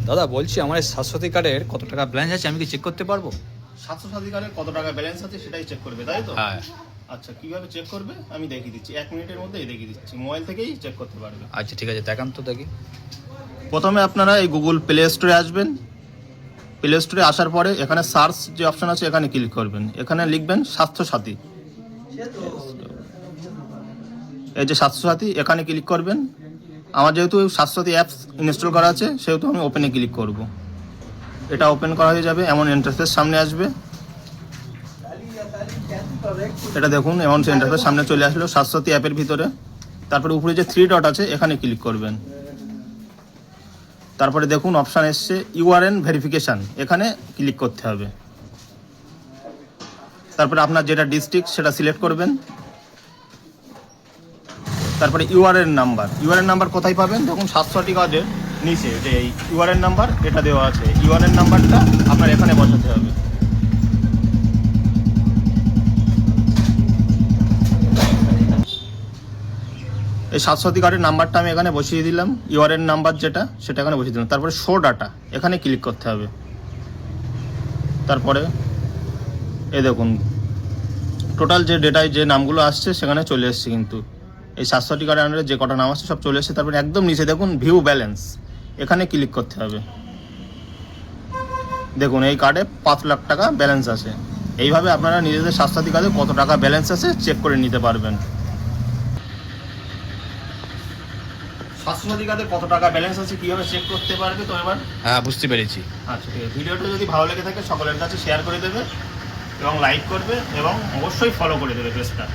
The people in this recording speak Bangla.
দাদা বলছি আমার এই স্বাস্থ্যসাথী কার্ডের কত টাকা ব্যালেন্স আছে আমি কি চেক করতে পারবো? স্বাস্থ্যসাথী কার্ডের কত টাকা ব্যালেন্স আছে সেটাই চেক করবে, তাই তো? হ্যাঁ। আচ্ছা, কিভাবে চেক করবে আমি দেখিয়ে দিচ্ছি, 1 মিনিটের মধ্যেই দেখিয়ে দিচ্ছি, মোবাইল থেকেই চেক করতে পারবে। আচ্ছা ঠিক আছে, দেখান তো দেখি। প্রথমে আপনারা এই গুগল প্লে স্টোরে আসবেন। প্লে স্টোরে আসার পরে এখানে সার্চ যে অপশন আছে এখানে ক্লিক করবেন। এখানে লিখবেন স্বাস্থ্যসাথী। এই যে স্বাস্থ্যসাথী এখানে ক্লিক করবেন। আমার যেহেতু স্বাস্থ্যসাথী অ্যাপস ইনস্টল করা আছে সেহেতু আমি ওপেনে ক্লিক করব। এটা ওপেন করা হয়ে যাবে, এমন ইন্টারফেস সামনে আসবে। এটা দেখুন এমন ইন্টারফেস সামনে চলে আসলো স্বাস্থ্যসাথী অ্যাপের ভিতরে। তারপরে উপরে যে 3 ডট আছে এখানে ক্লিক করবেন। তারপরে দেখুন অপশান এসছে ইউআরএন ভেরিফিকেশান, এখানে ক্লিক করতে হবে। তারপরে আপনার যেটা ডিস্ট্রিক্ট সেটা সিলেক্ট করবেন। তারপরে ইউআরএন নাম্বার কোথায় পাবেন? দেখুন স্বাস্থ্যসাথী কার্ডের নিচে যে এই ইউআরএন নাম্বার এটা দেওয়া আছে, ইউআরএন নাম্বারটা আপনার এখানে বসাতে হবে। এই স্বাস্থ্যসাথী কার্ডের নাম্বারটা আমি এখানে বসিয়ে দিলাম, ইউআরএন নাম্বার যেটা সেটা এখানে বসিয়ে দিলাম। তারপরে শো ডাটা এখানে ক্লিক করতে হবে। তারপরে এই দেখুন টোটাল যে ডেটায় যে নামগুলো আসছে সেখানে চলে এসছে, কিন্তু এই স্বাস্থ্যসাথী কার্ডের আন্ডারে যে কটা নাম আসছে সব চলে এসছে। তারপরে একদম নিচে দেখুন ভিউ ব্যালেন্স, এখানে ক্লিক করতে হবে। দেখুন এই কার্ডে 5 লাখ টাকা ব্যালেন্স আছে। এইভাবে আপনারা নিজেদের স্বাস্থ্যসাথী কার্ডে কত টাকা ব্যালেন্স আছে চেক করে নিতে পারবেন। স্বাস্থ্যসাথী কার্ডে কত টাকা ব্যালেন্স আছে কীভাবে চেক করতে পারবে তো এবার? হ্যাঁ বুঝতে পেরেছি। আচ্ছা ঠিক আছে, ভিডিওটা যদি ভালো লেগে থাকে সকলের কাছে শেয়ার করে দেবে এবং লাইক করবে এবং অবশ্যই ফলো করে দেবে পেজটা।